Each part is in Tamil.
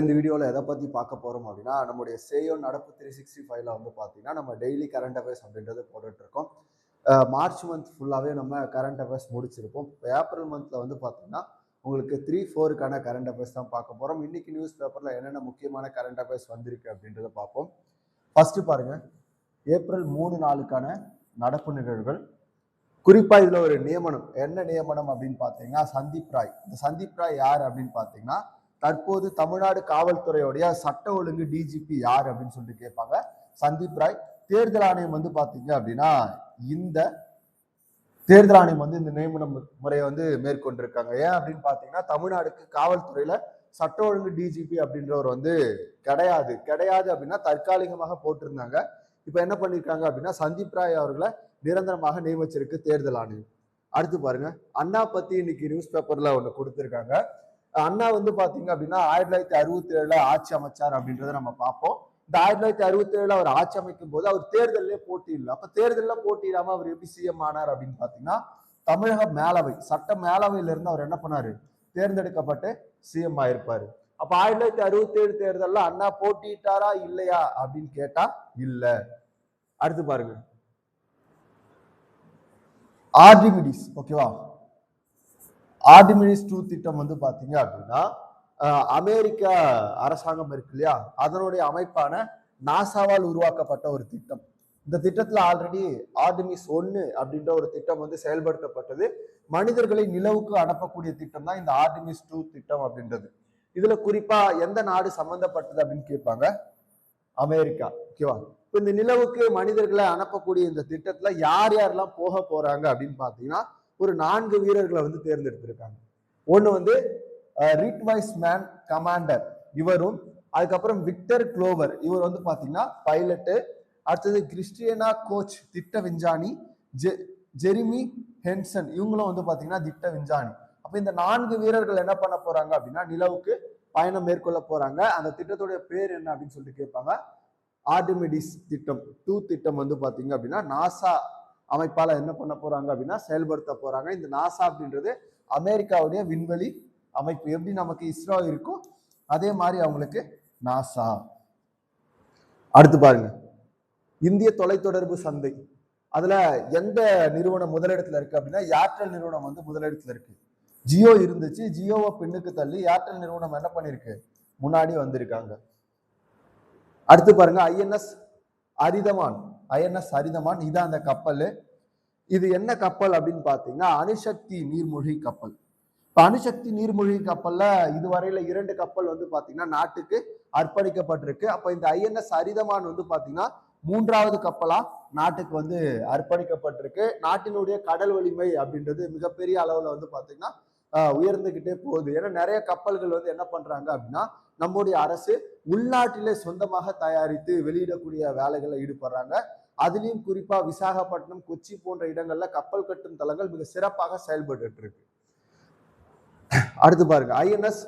இந்த வீடியோவில் எதை பற்றி பார்க்க போகிறோம் அப்படின்னா, நம்முடைய சேயோ நடப்பு 365ல வந்து பார்த்தீங்கன்னா, நம்ம டெய்லி கரண்ட் அஃபேர்ஸ் அப்படின்றது போட்டுட்ருக்கோம். மார்ச் மந்த் ஃபுல்லாகவே நம்ம கரண்ட் அஃபேர்ஸ் முடிச்சிருப்போம். இப்போ ஏப்ரல் மந்தில் வந்து பார்த்தீங்கன்னா, உங்களுக்கு 3-4க்கான கரண்ட் அஃபேர்ஸ் தான் பார்க்க போகிறோம். இன்னைக்கு நியூஸ் பேப்பரில் என்னென்ன முக்கியமான கரண்ட் அஃபேர்ஸ் வந்திருக்கு அப்படின்றத பார்ப்போம். ஃபர்ஸ்ட் பாருங்க, ஏப்ரல் 3-4க்கான நடப்பு நிகழ்வுகள். குறிப்பாக இதில் ஒரு நியமனம், என்ன நியமனம் அப்படின்னு பார்த்தீங்கன்னா சந்தீப் ராய். இந்த சந்தீப் ராய் யார் அப்படின்னு பார்த்தீங்கன்னா, தற்போது தமிழ்நாடு காவல்துறையுடைய சட்ட ஒழுங்கு டிஜிபி யார் அப்படின்னு சொல்லிட்டு கேட்பாங்க. சந்தீப் ராய். தேர்தல் ஆணையம் வந்து பார்த்தீங்க அப்படின்னா, இந்த தேர்தல் ஆணையம் வந்து இந்த நியமன முறையை வந்து மேற்கொண்டிருக்காங்க. ஏன் அப்படின்னு பார்த்தீங்கன்னா, தமிழ்நாடுக்கு காவல்துறையில சட்ட ஒழுங்கு டிஜிபி அப்படின்றவர் வந்து கிடையாது அப்படின்னா தற்காலிகமாக போட்டிருந்தாங்க. இப்போ என்ன பண்ணியிருக்காங்க அப்படின்னா, சந்தீப் ராய் அவர்களை நிரந்தரமாக நியமிச்சிருக்கு தேர்தல் ஆணையம். அடுத்து பாருங்க, அண்ணா பத்தி இன்னைக்கு நியூஸ் பேப்பர்ல ஒண்ணு கொடுத்திருக்காங்க. அண்ணா வந்து பாத்தீங்க அப்படின்னா 1967 ஆட்சி அமைச்சார் அப்படின்றத நம்ம பார்ப்போம். இந்த 1967 அவர் ஆட்சி அமைக்கும் போது அவர் தேர்தலே போட்டியிடல. அப்ப தேர்தல போட்டியிடாம அவர் எப்படி சிஎம் ஆனார் அப்படின்னு பாத்தீங்கன்னா, தமிழக மேலவை சட்ட மேலவையில இருந்து அவர் என்ன பண்ணாரு, தேர்ந்தெடுக்கப்பட்டு சிஎம் ஆயிருப்பாரு. அப்ப 1967 தேர்தல்ல அண்ணா போட்டியிட்டாரா இல்லையா அப்படின்னு கேட்டா இல்ல. அடுத்து பாருங்க, ஆர்டிமிடிஸ். ஓகேவா, ஆர்டிமிடிஸ் 2 திட்டம் வந்து பாத்தீங்க அப்படின்னா, அமெரிக்க அரசாங்கம் இருக்கு இல்லையா, அதனுடைய அமைப்பான நாசாவால் உருவாக்கப்பட்ட ஒரு திட்டம். இந்த திட்டத்துல ஆல்ரெடி ஆர்டிமிஸ் 1 அப்படின்ற ஒரு திட்டம் வந்து செயல்படுத்தப்பட்டது. மனிதர்களை நிலவுக்கு அனுப்பக்கூடிய திட்டம் தான் இந்த ஆர்டிமிஸ் 2 திட்டம் அப்படின்றது. இதுல குறிப்பா எந்த நாடு சம்பந்தப்பட்டது அப்படின்னு கேட்பாங்க, அமெரிக்கா. ஓகேவா, இப்ப இந்த நிலவுக்கு மனிதர்களை அனுப்பக்கூடிய இந்த திட்டத்துல யார் யாரெல்லாம் போக போறாங்க அப்படின்னு பாத்தீங்கன்னா, ஒரு 4 வீரர்களை வந்து தேர்ந்தெடுத்திருக்காங்க. ஒண்ணு வந்து ரிட்வைஸ் மேன் கமாண்டர், இவரும். அதுக்கப்புறம் விக்டர் குளோவர், இவர் வந்து பாத்தீங்கன்னா பைலட்டு. அடுத்தது கிறிஸ்டியனா கோச், திட்ட விஞ்ஞானி. ஜெரிமி ஹென்சன், இவங்களும் வந்து பாத்தீங்கன்னா திட்ட விஞ்ஞானி. அப்ப இந்த 4 வீரர்கள் என்ன பண்ண போறாங்க அப்படின்னா, நிலவுக்கு பயணம் மேற்கொள்ள போறாங்க. அந்த திட்டத்துடைய பேர் என்ன அப்படின்னு சொல்லிட்டு கேட்பாங்க, ஆர்டிமிடிஸ் திட்டம் 2 திட்டம் வந்து பாத்தீங்க அப்படின்னா நாசா அமைப்பால என்ன பண்ண போறாங்க அப்படின்னா செயல்படுத்த போறாங்க. இந்த நாசா அப்படின்றது அமெரிக்காவுடைய விண்வெளி அமைப்பு. எப்படி நமக்கு இஸ்ரோ இருக்கும் அதே மாதிரி அவங்களுக்கு நாசா. அடுத்து பாருங்க, இந்திய தொலைத்தொடர்பு சந்தை. அதுல எந்த நிறுவனம் முதலிடத்துல இருக்கு அப்படின்னா, ஏர்டெல் நிறுவனம் வந்து முதலிடத்துல இருக்கு. ஜியோ இருந்துச்சு, ஜியோவை பின்னுக்கு தள்ளி ஏர்டெல் நிறுவனம் என்ன பண்ணிருக்கு, முன்னாடி வந்திருக்காங்க. அடுத்து பாருங்க, ஐஎன்எஸ் அரிதமான். இதான் அந்த கப்பல். இது என்ன கப்பல் அப்படின்னு பாத்தீங்கன்னா, அணுசக்தி நீர்மூழ்கி கப்பல். இப்ப அணுசக்தி நீர்மூழ்கி கப்பல்ல இதுவரையில 2 கப்பல் வந்து பாத்தீங்கன்னா நாட்டுக்கு அர்ப்பணிக்கப்பட்டிருக்கு. அப்ப இந்த ஐஎன்எஸ் அரிதமான் வந்து பாத்தீங்கன்னா 3வது கப்பலா நாட்டுக்கு வந்து அர்ப்பணிக்கப்பட்டிருக்கு. நாட்டினுடைய கடல் வலிமை அப்படின்றது மிகப்பெரிய அளவுல வந்து பாத்தீங்கன்னா உயர்ந்துகிட்டே போகுது. ஏன்னா நிறைய கப்பல்கள் வந்து என்ன பண்றாங்க அப்படின்னா, நம்முடைய அரசு உள்நாட்டிலே சொந்தமாக தயாரித்து வெளியிடக்கூடிய வேலைகளை ஈடுபடுறாங்க. அதுலயும் குறிப்பா விசாகப்பட்டினம், கொச்சி போன்ற இடங்கள்ல கப்பல் கட்டும் தளங்கள் மிக சிறப்பாக செயல்பட்டு இருக்கு. அடுத்து பாருங்க, ஐஎன்எஸ்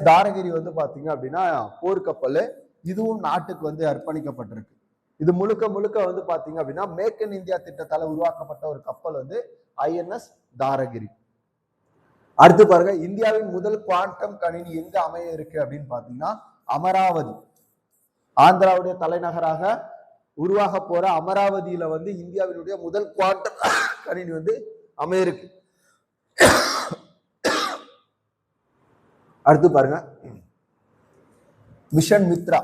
தாரகிரி வந்து பாத்தீங்க அப்படின்னா போர்க்கப்பல். இதுவும் நாட்டுக்கு வந்து அர்ப்பணிக்கப்பட்டிருக்கு. இது முழுக்க வந்து பாத்தீங்க அப்படின்னா மேக் இன் இந்தியா திட்டத்தால உருவாக்கப்பட்ட ஒரு கப்பல் வந்து ஐஎன்எஸ் தாரகிரி. அடுத்து பாருங்க, இந்தியாவின் முதல் குவாண்டம் கணினி எங்க அமைய இருக்கு அப்படின்னு பாத்தீங்கன்னா அமராவதி. ஆந்திராவுடைய தலைநகராக உருவாக போற அமராவதியில வந்து இந்தியாவினுடைய முதல் குவாண்டம் கணினி வந்து அமைய இருக்கு. அடுத்து பாருங்க, மிஷன் மித்ரா.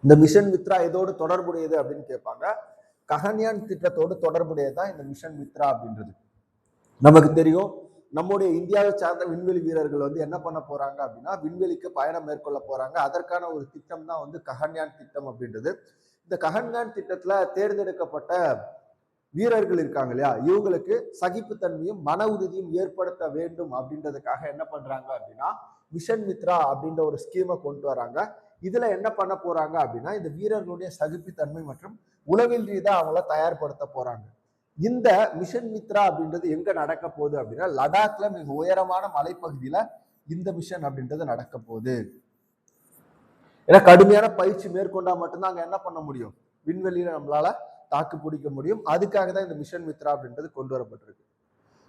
இந்த மிஷன் மித்ரா எதோடு தொடர்புடையது அப்படின்னு கேட்பாங்க, ககன்யான் திட்டத்தோடு தொடர்புடையதான் இந்த மிஷன் மித்ரா அப்படின்றது. நமக்கு தெரியும், நம்முடைய இந்தியாவை சார்ந்த விண்வெளி வீரர்கள் வந்து என்ன பண்ண போறாங்க அப்படின்னா விண்வெளிக்கு பயணம் மேற்கொள்ள போறாங்க. அதற்கான ஒரு திட்டம் தான் வந்து ககன்யான் திட்டம் அப்படின்றது. இந்த ககன்யான் திட்டத்துல தேர்ந்தெடுக்கப்பட்ட வீரர்கள் இருக்காங்க இல்லையா, இவங்களுக்கு சகிப்புத்தன்மையும் மன உறுதியும் ஏற்படுத்த வேண்டும் அப்படின்றதுக்காக என்ன பண்றாங்க அப்படின்னா மிஷன் மித்ரா அப்படின்ற ஒரு ஸ்கீமை கொண்டு வராங்க. இதுல என்ன பண்ண போறாங்க அப்படின்னா, இந்த வீரர்களுடைய சகிப்புத்தன்மை மற்றும் உளவில் ரீதியா அவங்கள தயார்படுத்த போறாங்க. இந்த மிஷன் மித்ரா அப்படின்றது எங்க நடக்க போகுது அப்படின்னா, லடாக்ல மிக உயரமான மலைப்பகுதியில இந்த மிஷன் அப்படின்றது நடக்க போகுது. ஏன்னா கடுமையான பயிற்சி மேற்கொண்டா மட்டும்தான் அங்க என்ன பண்ண முடியும், விண்வெளியில நம்மளால தாக்கு பிடிக்க முடியும். அதுக்காக தான் இந்த மிஷன் மித்ரா அப்படின்றது கொண்டு வரப்பட்டிருக்கு.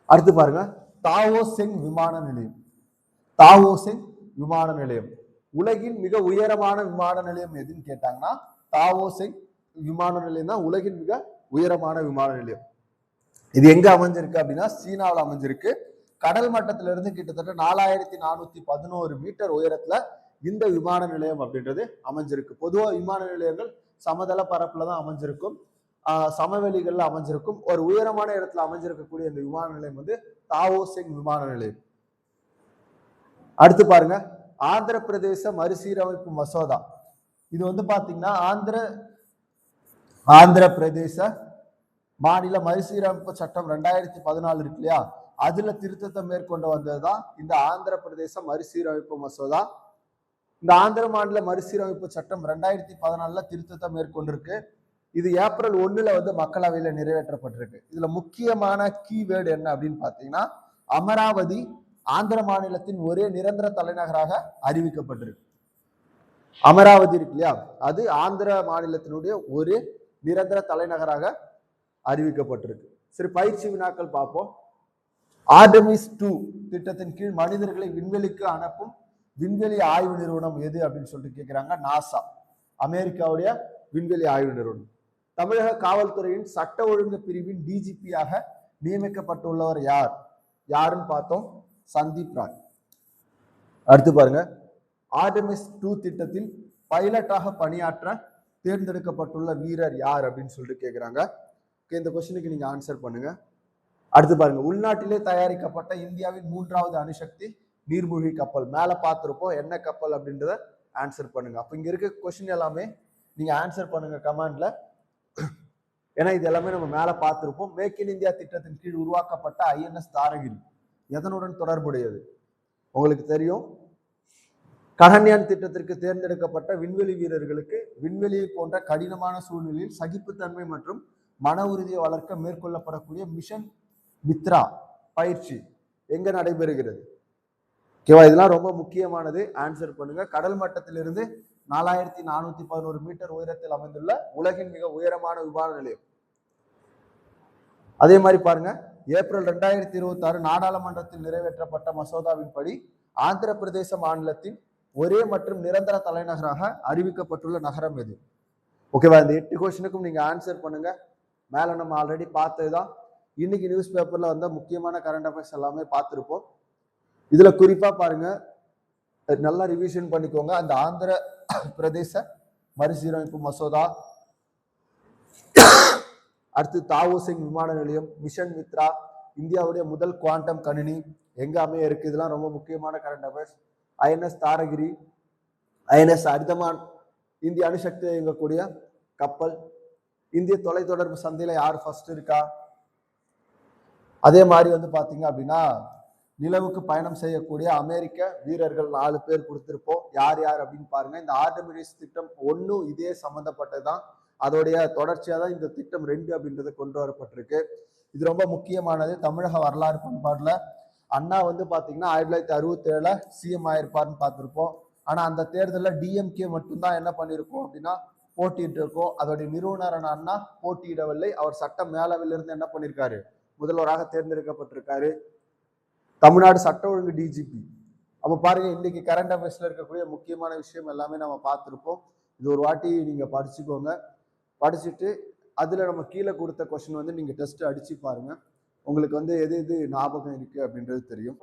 அடுத்து பாருங்க, தாவோ செங் விமான நிலையம். தாவோசெங் விமான நிலையம். உலகின் மிக உயரமான விமான நிலையம் எதுன்னு கேட்டாங்கன்னா தாவோசெங் விமான நிலையம் தான் உலகின் மிக உயரமான விமான நிலையம். இது எங்க அமைஞ்சிருக்கு அப்படின்னா சீனாவில் அமைஞ்சிருக்கு. கடல் மட்டத்தில இருந்து கிட்டத்தட்ட 4411 மீட்டர் உயரத்துல இந்த விமான நிலையம் அப்படின்றது அமைஞ்சிருக்கு. பொதுவாக விமான நிலையங்கள் சமதள பரப்புல தான் அமைஞ்சிருக்கும், சமவெளிகள்ல அமைஞ்சிருக்கும். ஒரு உயரமான இடத்துல அமைஞ்சிருக்கக்கூடிய இந்த விமான நிலையம் வந்து தாவோசெங் விமான நிலையம். அடுத்து பாருங்க, ஆந்திர பிரதேச மறுசீரமைப்பு மசோதா. இது வந்து பாத்தீங்கன்னா ஆந்திர பிரதேச மாநில மறுசீரமைப்பு சட்டம் 2014 இருக்கு இல்லையா, அதுல திருத்தத்தை மேற்கொண்டு வந்ததுதான் இந்த ஆந்திர பிரதேச மறுசீரமைப்பு மசோதா. இந்த ஆந்திர மாநில மறுசீரமைப்பு சட்டம் 2014 திருத்தத்தை மேற்கொண்டிருக்கு. இது ஏப்ரல் 1 வந்து மக்களவையில நிறைவேற்றப்பட்டிருக்கு. இதுல முக்கியமான கீவேர்டு என்ன அப்படின்னு பாத்தீங்கன்னா அமராவதி ஆந்திர மாநிலத்தின் ஒரே நிரந்தர தலைநகராக அறிவிக்கப்பட்டிருக்கு. அமராவதி இருக்கு இல்லையா, அது ஆந்திர மாநிலத்தினுடைய ஒரு நிரந்தர தலைநகராக அறிவிக்கப்பட்டிருக்கு. சரி, பயிற்சி வினாக்கள் பார்ப்போம். ஆர்டமிஸ் 2 திட்டத்தின் கீழ் மனிதர்களை விண்வெளிக்கு அனுப்பும் விண்வெளி ஆய்வு நிறுவனம் எது அப்படின்னு சொல்லிட்டு கேட்கிறாங்க. நாசா, அமெரிக்காவுடைய விண்வெளி ஆய்வு நிறுவனம். தமிழக காவல்துறையின் சட்ட ஒழுங்கு பிரிவின் டிஜிபியாக நியமிக்கப்பட்டுள்ளவர் யாருன்னு பார்த்தோம், சந்தீப் ராய். அடுத்து பாருங்க, ஆர்டமிஸ் 2 திட்டத்தில் பைலட்டாக பணியாற்ற தேர்ந்தெடுக்கப்பட்டுள்ள வீரர் யார் அப்படின்னு சொல்லிட்டு கேட்கிறாங்க. இந்த கொஸ்டினுக்கு நீங்க ஆன்சர் பண்ணுங்க. அடுத்து பாருங்க, உள்நாட்டிலே தயாரிக்கப்பட்ட இந்தியாவின் 3வது அணுசக்தி நீர்மூழ்கி கப்பல். மேல பார்த்திருப்போம், என்ன கப்பல் அப்படின்றத ஆன்சர் பண்ணுங்க. அப்ப இங்க இருக்க கொஸ்டின் எல்லாமே நீங்க ஆன்சர் பண்ணுங்க கமெண்ட்ல. ஏன்னா இது எல்லாமே நம்ம மேல பார்த்திருப்போம். மேக் இன் இந்தியா திட்டத்தின் கீழ் உருவாக்கப்பட்ட ஐஎன்எஸ் தாரகிரி எதனுடன் தொடர்புடையது? உங்களுக்கு தெரியும், ககன்யான் திட்டத்திற்கு தேர்ந்தெடுக்கப்பட்ட விண்வெளி வீரர்களுக்கு விண்வெளியை போன்ற கடினமான சூழ்நிலையில் சகிப்புத்தன்மை மற்றும் மன உறுதியை வளர்க்க மேற்கொள்ளப்படக்கூடிய மிஷன் மித்ரா பயிற்சி எங்க நடைபெறுகிறது? ஓகேவா, இதெல்லாம் ரொம்ப முக்கியமானது, ஆன்சர் பண்ணுங்க. கடல் மட்டத்திலிருந்து 4411 மீட்டர் உயரத்தில் அமைந்துள்ள உலகின் மிக உயரமான விமான நிலையம். அதே மாதிரி பாருங்க, ஏப்ரல் 2026 நாடாளுமன்றத்தில் நிறைவேற்றப்பட்ட மசோதாவின்படி ஆந்திர பிரதேச மாநிலத்தின் ஒரே மற்றும் நிரந்தர தலைநகராக அறிவிக்கப்பட்டுள்ள நகரம் எது? ஓகேவா, இந்த 8 கொஸ்டினுக்கும் நீங்க ஆன்சர் பண்ணுங்க. மேல நம்ம ஆல்ரெடி பார்த்ததுதான். இன்னைக்கு நியூஸ் பேப்பர்ல வந்த முக்கியமான கரண்ட் அஃபேர்ஸ் எல்லாமே பார்த்திருப்போம். இதுல குறிப்பா பாருங்க, நல்லா ரிவிஷன் பண்ணிக்கோங்க. அந்த ஆந்திர பிரதேச மறுசீரமைப்பு மசோதா, அடுத்து தாவோசெங் விமான நிலையம், மிஷன் மித்ரா, இந்தியாவுடைய முதல் குவாண்டம் கணினி எங்க அமைய இருக்கு, இதெல்லாம் ரொம்ப முக்கியமான current affairs. INS Taragiri, INS அர்தமான் இந்திய அணுசக்தியை இயங்கக்கூடிய கப்பல். இந்திய தொலைத்தொடர்பு சந்தையில யார் ஃபர்ஸ்ட் இருக்கா? அதே மாதிரி வந்து பாத்தீங்க அப்படின்னா நிலவுக்கு பயணம் செய்யக்கூடிய அமெரிக்க வீரர்கள் 4 பேர் கொடுத்திருப்போம். யார் யார் அப்படின்னு பாருங்க. இந்த ஆர்டமிஸ் திட்டம் 1 இதே சம்பந்தப்பட்டதுதான், அதோடைய தொடர்ச்சியா தான் இந்த திட்டம் 2 அப்படின்றது கொண்டு வரப்பட்டிருக்கு. இது ரொம்ப முக்கியமானது. தமிழக வரலாறு பண்பாடுல அண்ணா வந்து பாத்தீங்கன்னா 1967 சிஎம் ஆயிருப்பாருன்னு பார்த்திருப்போம். ஆனா அந்த தேர்தலில் டிஎம்கே மட்டும்தான் என்ன பண்ணிருக்கோம் அப்படின்னா போட்டிட்டு இருக்கோம். அதோடைய நிறுவனரான அண்ணா போட்டியிடவில்லை. அவர் சட்ட மேலவையிலிருந்து என்ன பண்ணிருக்காரு, முதல்வராக தேர்ந்தெடுக்கப்பட்டிருக்காரு. தமிழ்நாடு சட்ட ஒழுங்கு டிஜிபி. அப்ப பாருங்க, இன்னைக்கு கரண்ட் அஃபேர்ஸ்ல இருக்கக்கூடிய முக்கியமான விஷயம் எல்லாமே நம்ம பார்த்திருப்போம். இது ஒரு வாட்டி நீங்க படிச்சுக்கோங்க. படிச்சுட்டு அதுல நம்ம கீழே கொடுத்த கொஸ்டின் வந்து நீங்க டெஸ்ட் அடிச்சு பாருங்க. உங்களுக்கு வந்து எது எது ஞாபகம் இருக்கு அப்படின்றது தெரியும்.